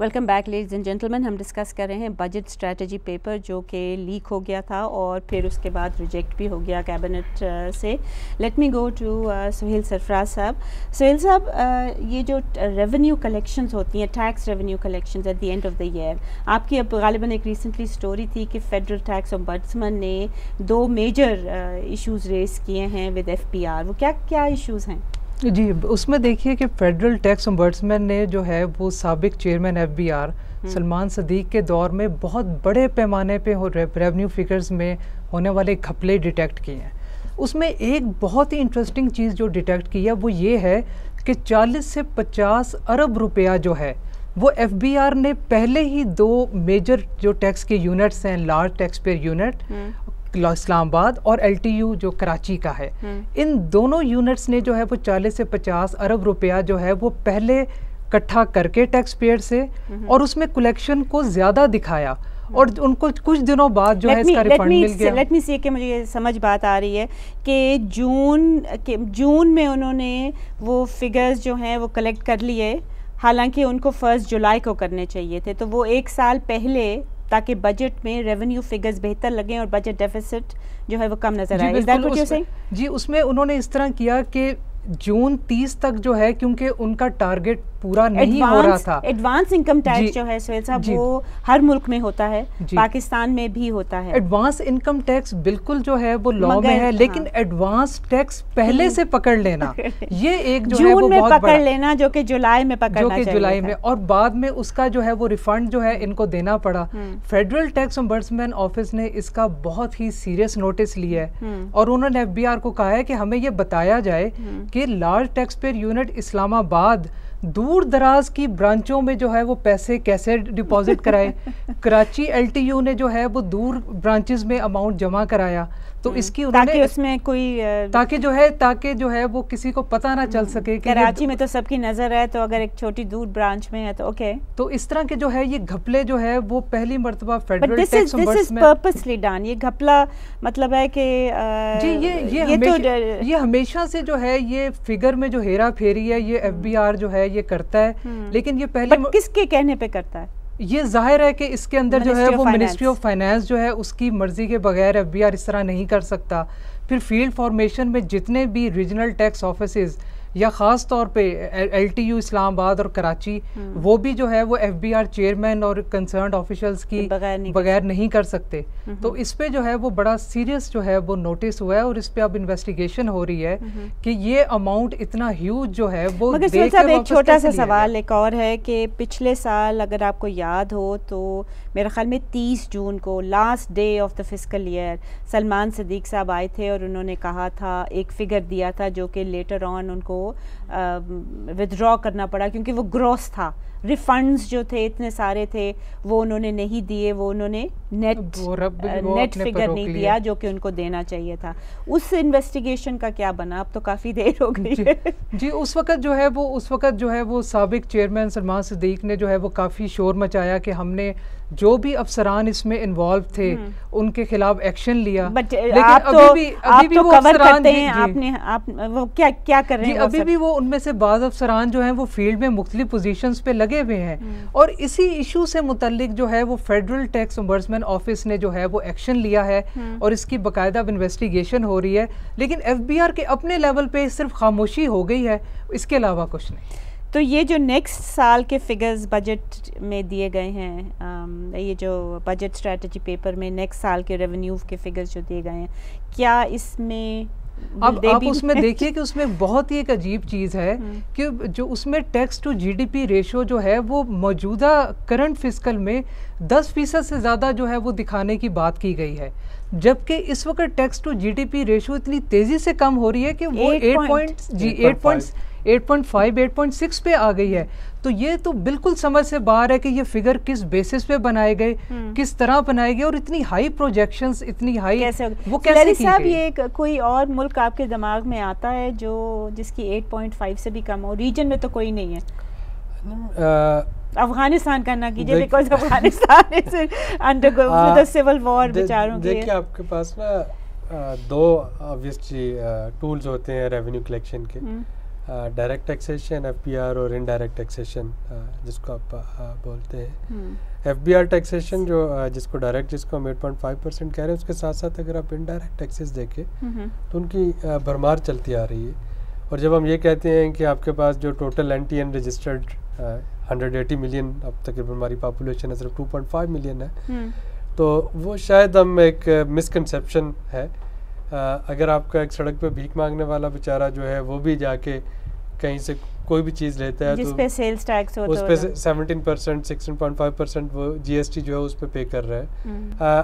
Welcome back ladies and gentleman. हम discuss कर रहे हैं बजट स्ट्रेटजी पेपर जो कि लीक हो गया था और फिर उसके बाद रिजेक्ट भी हो गया कैबिनेट से। Let me go to Suhail Sarfaraz साहब। सुहेल साहब, ये जो रेवेन्यू कलेक्शंस होती हैं, tax revenue collections at the end of the year, आपकी अब गालिबन एक रिसेंटली स्टोरी थी कि फेडरल टैक्स ओम्बड्समैन ने 2 मेजर इश्यूज़ रेस किए हैं विद FPR। वो क्या क्या इश्यूज़ हैं? जी, उसमें देखिए कि फेडरल टैक्स ओम्बड्समैन ने जो है वो साबिक चेयरमैन FBR सलमान सदीक के दौर में बहुत बड़े पैमाने पे रेवेन्यू फिगर्स में होने वाले घपले डिटेक्ट किए हैं। उसमें एक बहुत ही इंटरेस्टिंग चीज़ जो डिटेक्ट की है वो ये है कि 40 से 50 अरब रुपया जो है वो FBR ने पहले ही 2 मेजर जो टैक्स के यूनिट्स हैं, large tax payer unit Islamabad और LTU जो कराची का है, इन दोनों यूनिट्स ने जो है वो 40 से 50 अरब रुपया जो है वो पहले इकट्ठा करके टैक्स पेयर से और उसमें कलेक्शन को ज़्यादा दिखाया और उनको कुछ दिनों बाद जो है इसका रिफंड मिल गया। लेट मी सी कि मुझे ये समझ बात आ रही है कि जून में उन्होंने वो फिगर्स जो हैं वो कलेक्ट कर लिए, हालांकि उनको 1 जुलाई को करने चाहिए थे। तो वो 1 साल पहले, ताकि बजट में रेवेन्यू फिगर्स बेहतर लगें और बजट डेफिसिट जो है वो कम नजर आए। जी, उसमें उन्होंने इस तरह किया कि जून 30 तक जो है, क्योंकि उनका टारगेट पूरा नहीं हो रहा था। एडवांस इनकम टैक्स जो है सुहेल साहब वो हर मुल्क में होता है, पाकिस्तान में भी होता है। एडवांस इनकम टैक्स बिल्कुल जो है वो लॉ में है, लेकिन एडवांस टैक्स पहले से पकड़ लेना ये एक जो है वो बहुत पकड़ लेना जो कि जुलाई में पकड़ना चाहिए, जुलाई में, और बाद में उसका जो है वो रिफंड जो है इनको देना पड़ा। फेडरल टैक्स ओम्बड्समैन ऑफिस ने इसका बहुत ही सीरियस नोटिस लिया है और उन्होंने FBR को कहा है कि हमें ये बताया जाए कि large tax payer unit Islamabad दूर दराज की ब्रांचों में जो है वो पैसे कैसे डिपॉजिट कराए। कराची LTU ने जो है वो दूर ब्रांचेस में अमाउंट जमा कराया, तो इसकी उन्होंने ताकि उसमें कोई ताकि जो है वो किसी को पता ना चल सके कि कराची में तो सबकी नजर है, तो अगर एक छोटी दूर ब्रांच में है तो ओके। तो इस तरह के जो है ये घपले जो है वो पहली मर्तबा federal tax ombudsman purposely done. ये घपला मतलब है कि ये हमेशा से जो है ये फिगर में जो हेरा फेरी है ये FBR जो है ये करता है, लेकिन ये पहले किसके कहने पे करता है? ये जाहिर है कि इसके अंदर जो है वो मिनिस्ट्री ऑफ फाइनेंस जो है उसकी मर्जी के बगैर FBR इस तरह नहीं कर सकता। फिर फील्ड फॉर्मेशन में जितने भी रीजनल टैक्स ऑफिसेज या ख़ास तौर पे LTU इस्लामाबाद और कराची, वो भी जो है वो FBR चेयरमैन और कंसर्न्ड ऑफिशियल्स की बगैर नहीं कर सकते। तो इस पे जो है वो बड़ा सीरियस जो है वो नोटिस हुआ है और इस पे अब इन्वेस्टिगेशन हो रही है कि ये अमाउंट इतना ह्यूज जो है वो। मगर एक छोटा सा सवाल एक और है कि पिछले साल अगर आपको याद हो तो मेरे ख्याल में 30 जून को last day of the fiscal year Salman Sadiq साहब आए थे और उन्होंने कहा था, एक फिगर दिया था जो कि लेटर ऑन उनको विथड्रॉ करना पड़ा क्योंकि वो ग्रॉस था। रिफंड्स जो थे इतने सारे थे वो उन्होंने नहीं दिए, वो उन्होंने नेट फिगर नहीं दिया जो कि उनको देना चाहिए था। उस इन्वेस्टिगेशन का क्या बना? अब तो काफ़ी देर हो गई है। जी, उस वक़्त जो है वो साबिक चेयरमैन सलमान सदीक ने जो है वो काफ़ी शोर मचाया कि हमने जो भी अफसरान इसमें इन्वॉल्व थे उनके खिलाफ एक्शन लिया। लेकिन अभी भी वो अफसरान वो क्या कर रहे हैं? अभी भी वो उनमें से बाज़ अफसरान जो हैं वो फील्ड में मुख्तलिफ पोजीशंस पे लगे हुए हैं और इसी इशू से मुतल्लिक जो है वो फेडरल टैक्स ओम्बड्समैन ऑफिस ने जो है वो एक्शन लिया है और इसकी बाकायदा इन्वेस्टिगेशन हो रही है। लेकिन FBR के अपने लेवल पे सिर्फ खामोशी हो गई है, इसके अलावा कुछ नहीं। तो ये जो नेक्स्ट साल के फिगर्स बजट में दिए गए हैं, ये जो बजट स्ट्रेटजी पेपर में नेक्स्ट साल के रेवेन्यू के फिगर्स जो दिए गए हैं, क्या इसमें अब आप उसमें देखिए कि उसमें बहुत ही एक अजीब चीज़ है कि जो उसमें टैक्स टू GDP रेशो जो है वो मौजूदा करंट फिस्कल में 10% से ज़्यादा जो है वो दिखाने की बात की गई है, जबकि इस वक्त टैक्स टू GDP रेशो इतनी तेज़ी से कम हो रही है कि वो 8.5 8.6 पे आ गई है। तो ये तो बिल्कुल समझ से बाहर है कि ये फिगर किस बेसिस पे बनाए गए, किस तरह बनाए गए और इतनी हाई प्रोजेक्शंस, इतनी हाई वो कैसे की गई? ये कोई और मुल्क आपके दिमाग में आता है जो जिसकी 8.5 से भी कम हो? रीजन में तो कोई नहीं है। अफगानिस्तान का ना कीजिए, because Afghanistan is under civil war बेचारों के। देखिए आपके पास ना 2 ऑब्वियसली टूल्स होते हैं रेवेन्यू कलेक्शन के। डायरेक्ट टैक्सेशन, FBR और इनडायरेक्ट टैक्सेशन जिसको आप बोलते हैं। FBR टैक्सेशन जो जिसको डायरेक्ट, जिसको हम 8.5% कह रहे हैं, उसके साथ साथ अगर आप इनडायरेक्ट टैक्सेस देखें तो उनकी भरमार चलती आ रही है। और जब हम ये कहते हैं कि आपके पास जो टोटल NTN रजिस्टर्ड 180 मिलियन, अब तकरीबन हमारी पॉपुलेशन है सिर्फ 2.5 मिलियन है, तो वो शायद हम एक मिसकंसेप्शन है। अगर आपका एक सड़क पे भीख मांगने वाला बेचारा जो है वो भी जाके कहीं से कोई भी चीज़ लेता है जिस पे सेल्स टैक्स होता है, उस पे 17%, 16.5% वो GST जो है उस पे पे कर रहा है।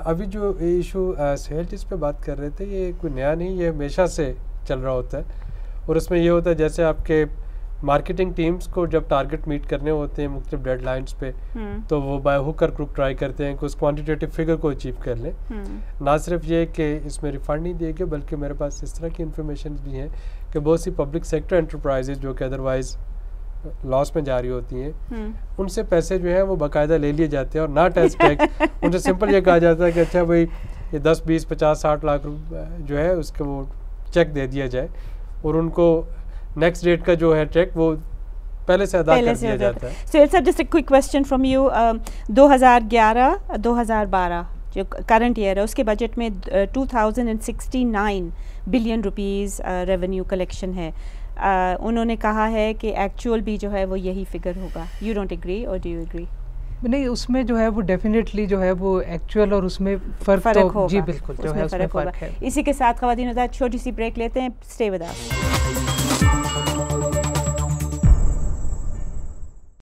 अभी जो इशू सेल जिस पे बात कर रहे थे, ये कोई नया नहीं, ये हमेशा से चल रहा होता है। और उसमें ये होता है जैसे आपके मार्केटिंग टीम्स को जब टारगेट मीट करने होते हैं मुख्तलिफ डेडलाइंस पे, तो वो बाय हुक और क्रुक ट्राई करते हैं कि उस क्वांटिटेटिव फिगर को अचीव कर लें। ना सिर्फ ये कि इसमें रिफंड नहीं दिए गए, बल्कि मेरे पास इस तरह की इन्फॉर्मेशन भी हैं कि बहुत सी पब्लिक सेक्टर एंटरप्राइजेज जो कि अदरवाइज लॉस में जारी होती हैं, उनसे पैसे जो हैं वो बाकायदा ले लिए जाते हैं और ना टैक्स उनसे सिंपल ये कहा जाता है कि अच्छा भाई ये 10, 20, 50, 60 लाख रुपये जो है उसके वो चेक दे दिया जाए, और उनको नेक्स्ट डेट का जो है चेक वो पहले से अदा कर दिया जाता है। So sir, just a quick question from you, 2011-2012 जो करंट ईयर है उसके बजट में 2069 बिलियन रुपीस रेवेन्यू कलेक्शन है। उन्होंने कहा है कि एक्चुअल भी जो है वो यही फिगर होगा। यू डोंट एग्री और डू यू एग्री? नहीं, उसमें जो है वो डेफिनेटली जो है वो एक्चुअल और उसमें फ़र्क तो होगा। जी बिल्कुल जो है उसमें फ़र्क है। इसी के साथ ख़वातीन छोटी सी ब्रेक लेते हैं। Stay with us.